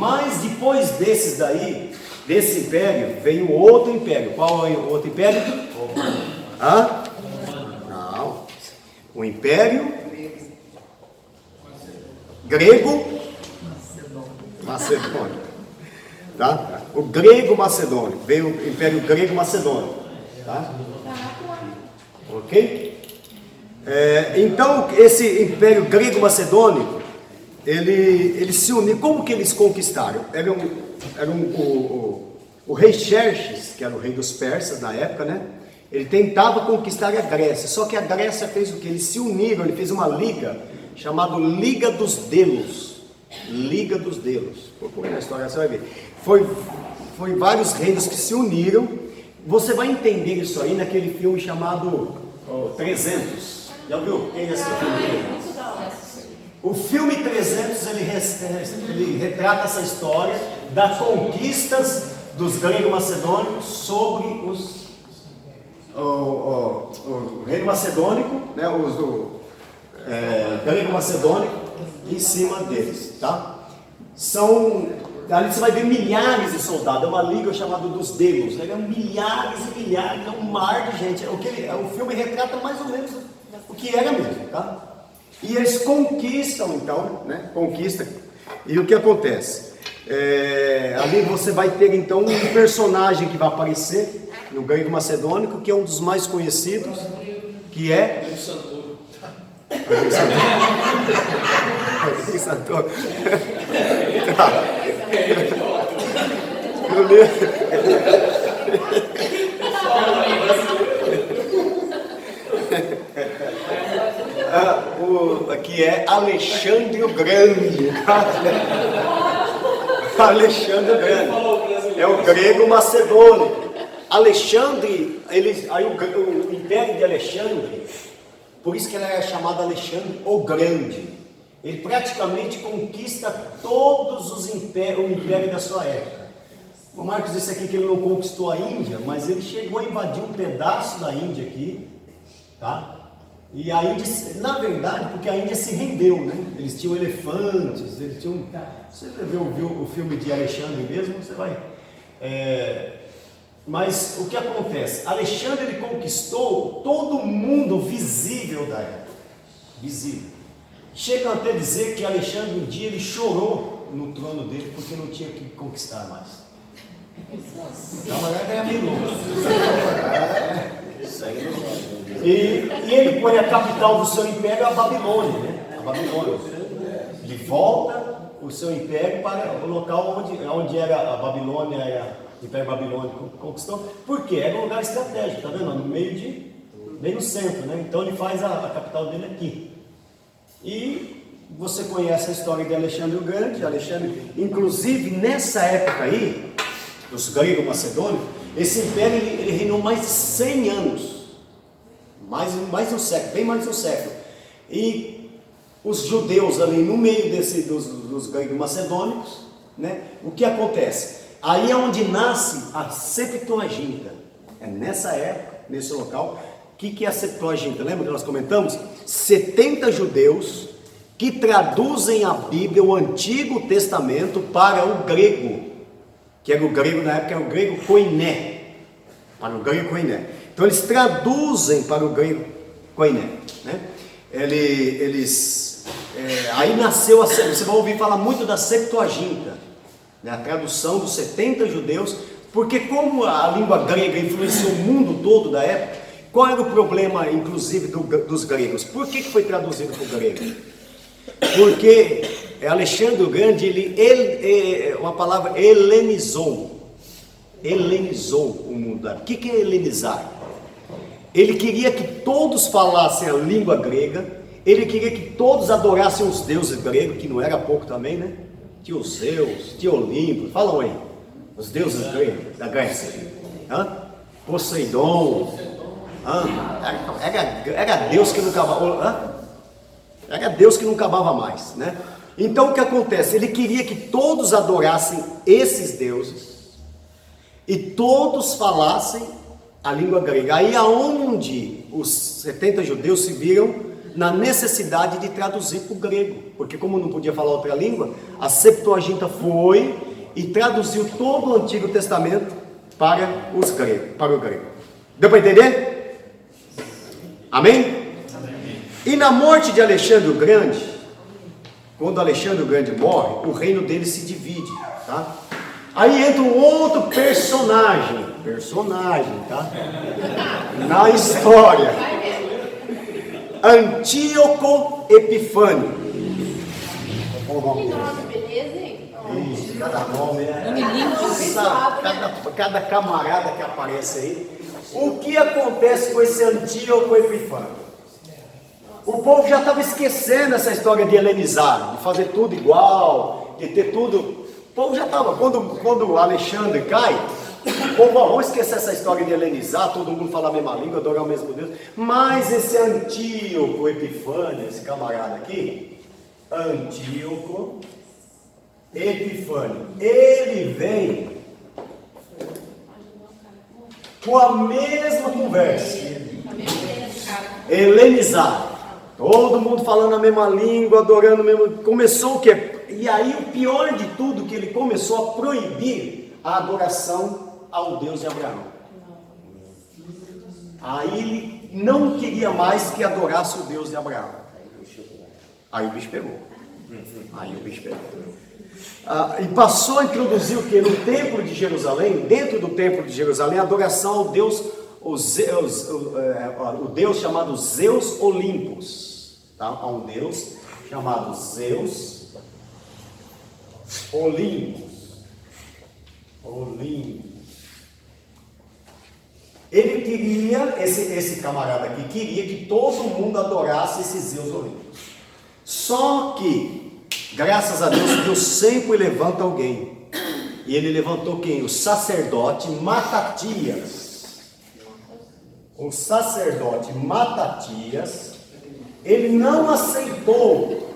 Mas depois desses daí, desse império, veio outro império. Qual é o outro império? Hã? Não. O império grego macedônio. Tá? O grego macedônio. Veio o império grego macedônio. Tá? Ok? Então, esse império grego macedônico, ele se uniu. Como que eles conquistaram? O rei Xerxes, que era o rei dos persas na época, né? Ele tentava conquistar a Grécia, só que a Grécia fez o que? Eles se uniram, ele fez uma liga, chamada Liga dos Delos. Liga dos Delos. Procure na história, você vai ver. Foi vários reinos que se uniram. Você vai entender isso aí naquele filme chamado 300. Já viu? Quem assistiu o filme? O filme 300, ele retrata essa história das conquistas dos gregos macedônicos sobre o reino macedônico, né, grego macedônico em cima deles, tá? Ali você vai ver milhares de soldados, é uma liga chamada dos Delos, né? Milhares e milhares, é um mar de gente. O filme retrata mais ou menos o que era mesmo, tá? E eles conquistam, então, né? Conquista. E o que acontece? Ali você vai ter, então, um personagem que vai aparecer no grego macedônico, que é um dos mais conhecidos, que é... Santoro. Aqui é Alexandre o Grande. Alexandre o Grande é o grego macedônico. Alexandre, o império de Alexandre, por isso que ele era chamado Alexandre o Grande. Ele praticamente conquista todos o império da sua época. O Marcos disse aqui que ele não conquistou a Índia, mas ele chegou a invadir um pedaço da Índia aqui, tá? E a Índia, na verdade, porque a Índia se rendeu, né? Eles tinham elefantes, eles tinham... Você viu o filme de Alexandre mesmo, você vai... Mas o que acontece? Alexandre, ele conquistou todo o mundo visível da época. Visível. Chegam até a dizer que Alexandre, um dia, ele chorou no trono dele porque não tinha que conquistar mais. Não, mas é meio louco. E ele põe a capital do seu império, a Babilônia, né? A Babilônia. Ele volta o seu império para o local onde era a Babilônia, era o Império Babilônico conquistou. Por quê? Era um lugar estratégico, tá vendo? Bem no centro, né? Então ele faz a capital dele aqui. E você conhece a história de Alexandre o Grande. Alexandre, inclusive nessa época aí, dos gregos macedônicos, esse império ele reinou mais de 100 anos. Mais de um século, bem mais de um século. E os judeus ali no meio dos gregos macedônicos, né? O que acontece? Aí é onde nasce a Septuaginta. É nessa época, nesse local. O que é a Septuaginta? Lembra que nós comentamos? 70 judeus que traduzem a Bíblia, o Antigo Testamento, para o grego. Que era o grego na época, era o grego koiné. Para o grego koiné. Então eles traduzem para o grego koiné, né? Aí nasceu você vai ouvir falar muito da Septuaginta, né? A tradução dos 70 judeus, porque como a língua grega influenciou o mundo todo da época, qual era o problema, inclusive, dos gregos? Por que foi traduzido para o grego? Porque Alexandre o Grande, uma palavra, helenizou o mundo. O que é helenizar? Ele queria que todos falassem a língua grega, ele queria que todos adorassem os deuses gregos, que não era pouco também, né? Tinha os Zeus, tinha Olimpo, falam aí, os deuses gregos da Grécia. Poseidon, era Deus que não acabava, era Deus que não acabava mais, né? Então o que acontece? Ele queria que todos adorassem esses deuses e todos falassem a língua grega. Aí aonde os 70 judeus se viram na necessidade de traduzir para o grego, porque como não podia falar outra língua, a Septuaginta foi e traduziu todo o Antigo Testamento para o grego. Deu para entender? Amém? E na morte de Alexandre o Grande, quando Alexandre o Grande morre, o reino dele se divide, tá? Aí entra um outro personagem, tá? Na história, Antíoco Epifânio. Beleza, hein? Isso, cada nome, né? Cada camarada que aparece aí. O que acontece com esse Antíoco Epifânio? O povo já estava esquecendo essa história de helenizar, de fazer tudo igual, de ter tudo. O povo já estava, quando Alexandre cai, o povo, vamos esquecer essa história de helenizar, todo mundo fala a mesma língua, adorar o mesmo Deus. Mas esse Antíoco Epifânio, esse camarada aqui, Antíoco Epifânio, ele vem com a mesma conversa, helenizar. Todo mundo falando a mesma língua, adorando o mesmo. Começou o quê? E aí o pior de tudo, que ele começou a proibir a adoração ao Deus de Abraão. Aí ele não queria mais que adorasse o Deus de Abraão. Aí o bicho pegou. E passou a introduzir o que? No templo de Jerusalém, dentro do templo de Jerusalém, a adoração ao Deus, o Deus chamado Zeus Olympus, tá? Há um Deus chamado Zeus Olympus. Ele queria, esse camarada aqui queria que todo mundo adorasse esse Zeus Olympus. Só que, graças a Deus, Deus sempre levanta alguém. E ele levantou quem? O sacerdote Matatias. O sacerdote Matatias, ele não aceitou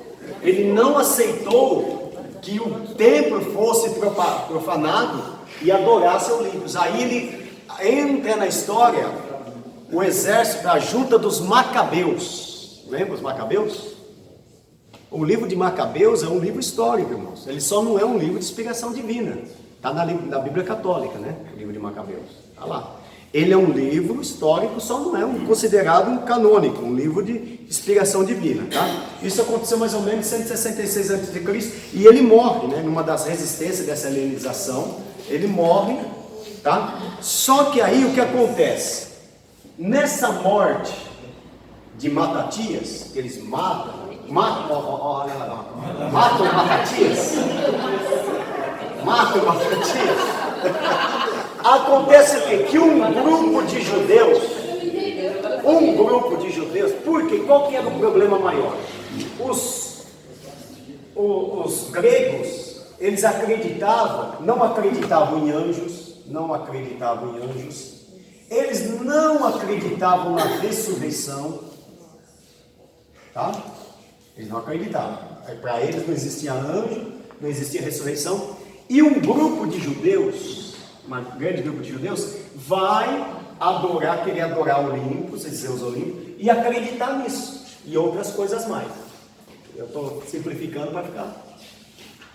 que o templo fosse profanado e adorasse Olympus. Aí ele entra na história o exército da junta dos Macabeus. Lembra os Macabeus? O livro de Macabeus é um livro histórico, irmãos. Ele só não é um livro de inspiração divina. Está na Bíblia Católica, né? O livro de Macabeus. Está lá. Ele é um livro histórico, só não é considerado um canônico, um livro de inspiração divina, tá? Isso aconteceu mais ou menos em 166 a.C. e ele morre, né? Numa das resistências dessa helenização, ele morre, tá? Só que aí o que acontece? Nessa morte de Matatias, que eles matam Matatias. Acontece o quê? Que um grupo de judeus, porque qual que era o problema maior? Os gregos, eles não acreditavam em anjos, eles não acreditavam na ressurreição, tá? Eles não acreditavam, para eles não existia anjo, não existia ressurreição, e um grupo de judeus, um grande grupo de judeus, vai querer adorar Olympus, Zeus Olympus, e acreditar nisso, e outras coisas mais. Eu estou simplificando para ficar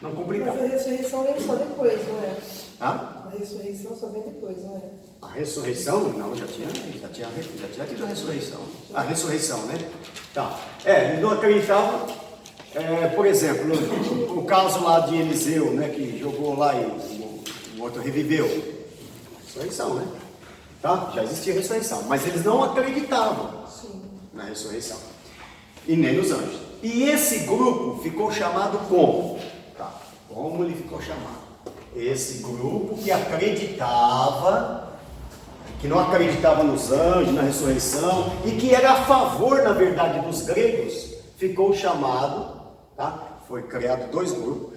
não complicado. Mas a ressurreição vem só depois, não é? A ressurreição só vem depois, não é? A ressurreição? Não, já tinha tido a ressurreição. A ressurreição, né? Tá. Eles não acreditavam, por exemplo, o caso lá de Eliseu, né, que jogou lá e o outro reviveu. Ressurreição, né? Tá? Já existia ressurreição, mas eles não acreditavam na ressurreição. E nem nos anjos. E esse grupo ficou chamado como? Tá. Como ele ficou chamado? Esse grupo que não acreditava nos anjos, na ressurreição, e que era a favor, na verdade, dos gregos, ficou chamado, tá? Foi criado dois grupos,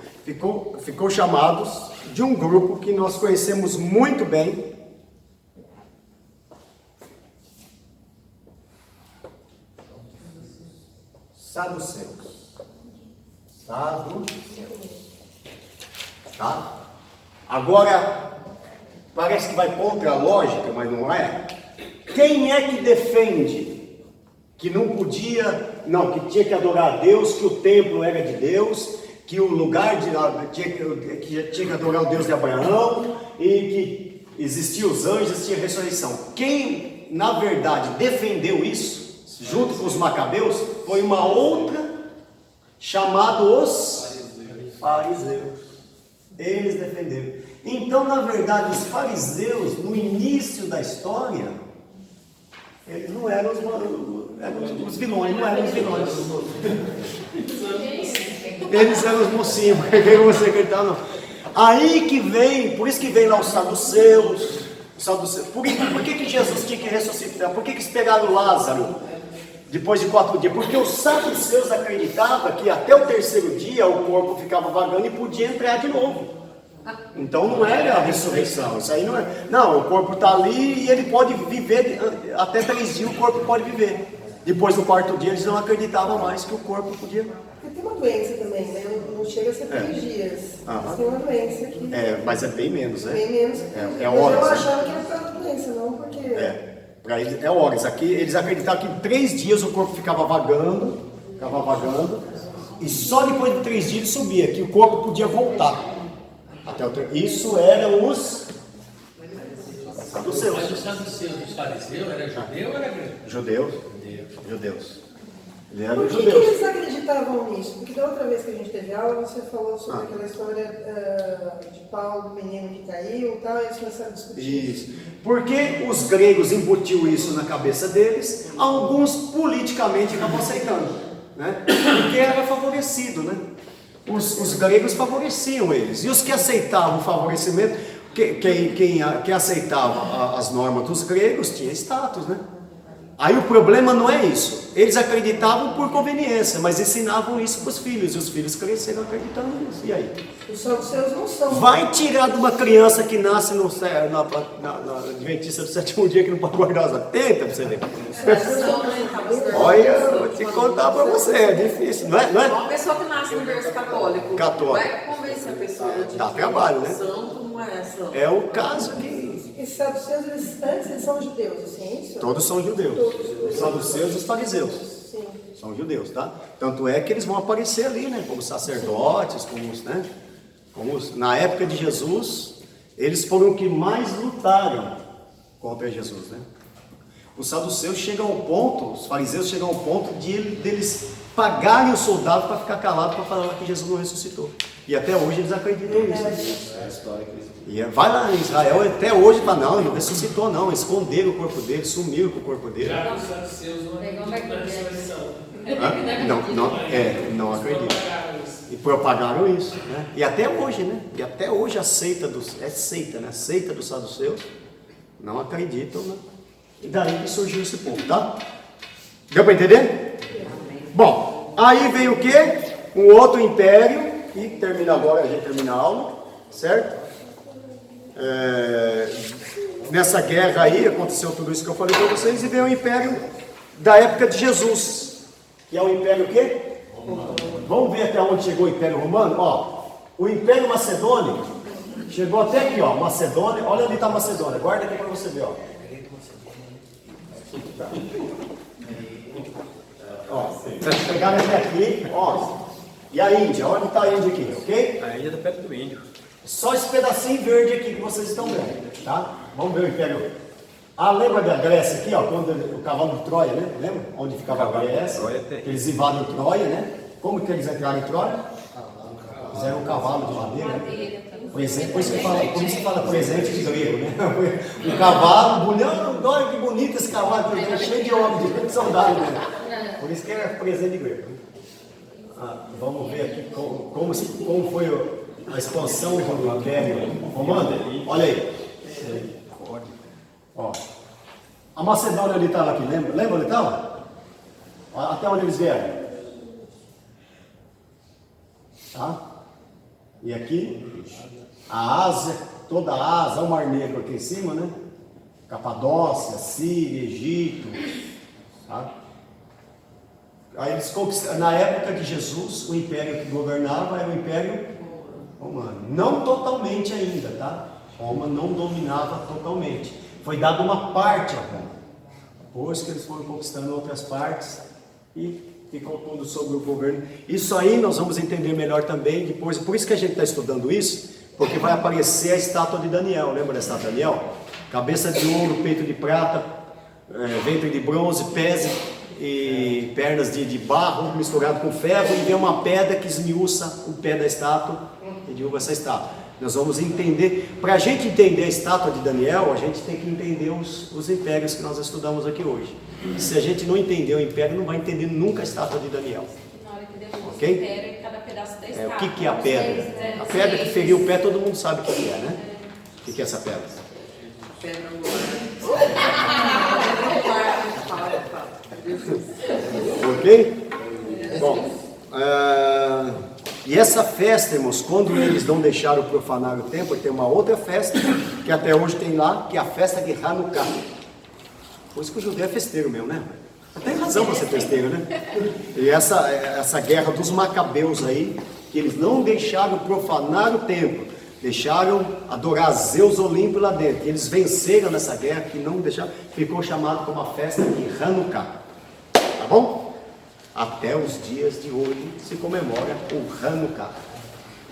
ficou chamados de um grupo que nós conhecemos muito bem, saduceus. Tá? Agora, parece que vai contra a lógica, mas não é. Quem é que defende que não podia não, que tinha que adorar a Deus, que o templo era de Deus, que o lugar tinha que adorar o Deus de Abraão, e que existiam os anjos, tinha ressurreição. Quem, na verdade, defendeu isso, junto com os macabeus, foi uma outra, chamada os fariseus. Eles defenderam. Então, na verdade, os fariseus, no início da história, eles não eram os vilões, não eram os vilões. Eles eram os mocinhos, porque você acreditar não. Aí que vem, por isso que vem lá os saduceus. Por que Jesus tinha que ressuscitar? Por que eles pegaram Lázaro depois de 4 dias? Porque os saduceus acreditavam que até o 3º dia o corpo ficava vagando e podia entrar de novo. Então não era a ressurreição, isso aí não é. Não, o corpo está ali e ele pode viver, até 3 dias o corpo pode viver. Depois do 4º dia eles não acreditavam mais que o corpo podia. Porque tem uma doença também, né? Não chega a ser 3 dias. Mas tem uma doença que... mas é bem menos, né? Bem menos. É horas. Eu achava que era por causa da doença, não porque... Para eles é horas. Aqui eles acreditavam que em 3 dias o corpo ficava vagando, e só depois de 3 dias ele subia, que o corpo podia voltar. Isso eram os saduceus. Mas os saduceus dos fariseus era judeu ou era grego? Judeus. Por que eles acreditavam nisso? Porque da outra vez que a gente teve aula, você falou sobre aquela história de Paulo, do menino que caiu e tal, e eles começaram a discutir. Isso. Porque os gregos embutiu isso na cabeça deles, alguns politicamente acabam aceitando, né? Porque era favorecido, né? Os gregos favoreciam eles, e os que aceitavam o favorecimento, quem aceitava as normas dos gregos tinha status, né? Aí o problema não é isso, eles acreditavam por conveniência, mas ensinavam isso para os filhos, e os filhos cresceram acreditando nisso, e aí? Os saduceus não são... Vai tirar de uma criança que nasce na Adventista do 7º dia, que não pode guardar as atenta para você ver. Olha, vou te contar para você, é difícil, não é? Uma pessoa que nasce no berço católico, vai convencer a pessoa de dá trabalho, né? santo não é santo. É o caso que... Esses saduceus, eles são judeus, assim, é isso? Todos são judeus. Os saduceus e os fariseus. Sim. São judeus, tá? Tanto é que eles vão aparecer ali, né? Como sacerdotes, na época de Jesus, eles foram os que mais lutaram contra Jesus, né? Os saduceus chegam ao ponto, os fariseus chegam ao ponto deles pagarem o soldado para ficar calado para falar que Jesus não ressuscitou. E até hoje eles acreditam nisso. É a história que eles... E vai lá em Israel, até hoje fala, não, ele não ressuscitou não, esconderam o corpo dele, sumiram com o corpo dele. Já os saduceus não acreditam na ressurreição. Não acredito. E propagaram isso, né? E até hoje, né? E até hoje a seita dos saduceus não acreditam, né? E daí que surgiu esse povo, tá? Deu para entender? Bom, aí vem o quê? Um outro império, e termina agora, a gente termina a aula, certo? Nessa guerra aí, aconteceu tudo isso que eu falei para vocês, e veio o império da época de Jesus, que é o império o quê? Romano. Vamos ver até onde chegou o império romano? Ó, o império macedônio chegou até aqui, ó, Macedônia, olha onde está a Macedônia, guarda aqui para você ver, ó. Ó, vocês pegaram até aqui, ó, e a Índia, onde está a Índia aqui, ok? A Índia está perto do Índio. Só esse pedacinho verde aqui que vocês estão vendo, tá? Vamos ver o império. Lembra da Grécia aqui, ó, quando o cavalo de Troia, né? Lembra? Onde ficava a Grécia? Eles invadem Troia, né? Como que eles entraram em Troia? Fizeram um cavalo de madeira, né? Por isso que fala presente de grego, né? Um cavalo bonito, olha que bonito esse cavalo, cheio de homem, de soldado, né? Por isso que era presente de grego. Vamos ver aqui como foi a expansão do Império Romano. Olha aí. Ó. A Macedônia ali estava aqui, lembra onde estava? Até onde eles vieram? Tá? E aqui, a Ásia, toda a Ásia, o Mar Negro aqui em cima, né? Capadócia, Síria, Egito, tá? Aí eles conquistaram, na época de Jesus, o império que governava era o Império Romano. Não totalmente ainda, tá? Roma não dominava totalmente. Foi dada uma parte a Roma. Depois que eles foram conquistando outras partes e ficou tudo sobre o governo. Isso aí nós vamos entender melhor também depois, por isso que a gente está estudando isso, porque vai aparecer a estátua de Daniel, lembra da estátua de Daniel? Cabeça de ouro, peito de prata, ventre de bronze, pés e pernas de barro misturado com ferro, e vem uma pedra que esmiuça o pé da estátua e derruba essa estátua. Nós vamos entender, para a gente entender a estátua de Daniel, a gente tem que entender os impérios que nós estudamos aqui hoje. Se a gente não entender o império, não vai entender nunca a estátua de Daniel. Na hora que Deus Ok? império, cada pedaço da estátua. O que é a pedra? A pedra que feriu o pé, todo mundo sabe o que é, né? O que é essa pedra? Pedra angular. Ok? Bom, e essa festa, irmãos, quando eles não deixaram profanar o templo, tem uma outra festa, que até hoje tem lá, que é a festa de Hanukkah. Por isso que o judeu é festeiro mesmo, né? Tem razão para ser festeiro, né? E essa guerra dos macabeus aí, que eles não deixaram profanar o templo, deixaram adorar Zeus Olímpio lá dentro. E eles venceram nessa guerra, que não deixaram, ficou chamado como a festa de Hanukkah. Tá bom? Até os dias de hoje se comemora o Hanukkah.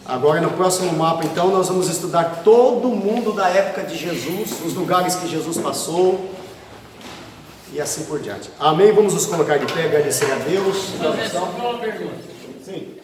Agora no próximo mapa então nós vamos estudar todo mundo da época de Jesus, os lugares que Jesus passou e assim por diante. Amém? Vamos nos colocar de pé, agradecer a Deus. Só uma pergunta. Sim.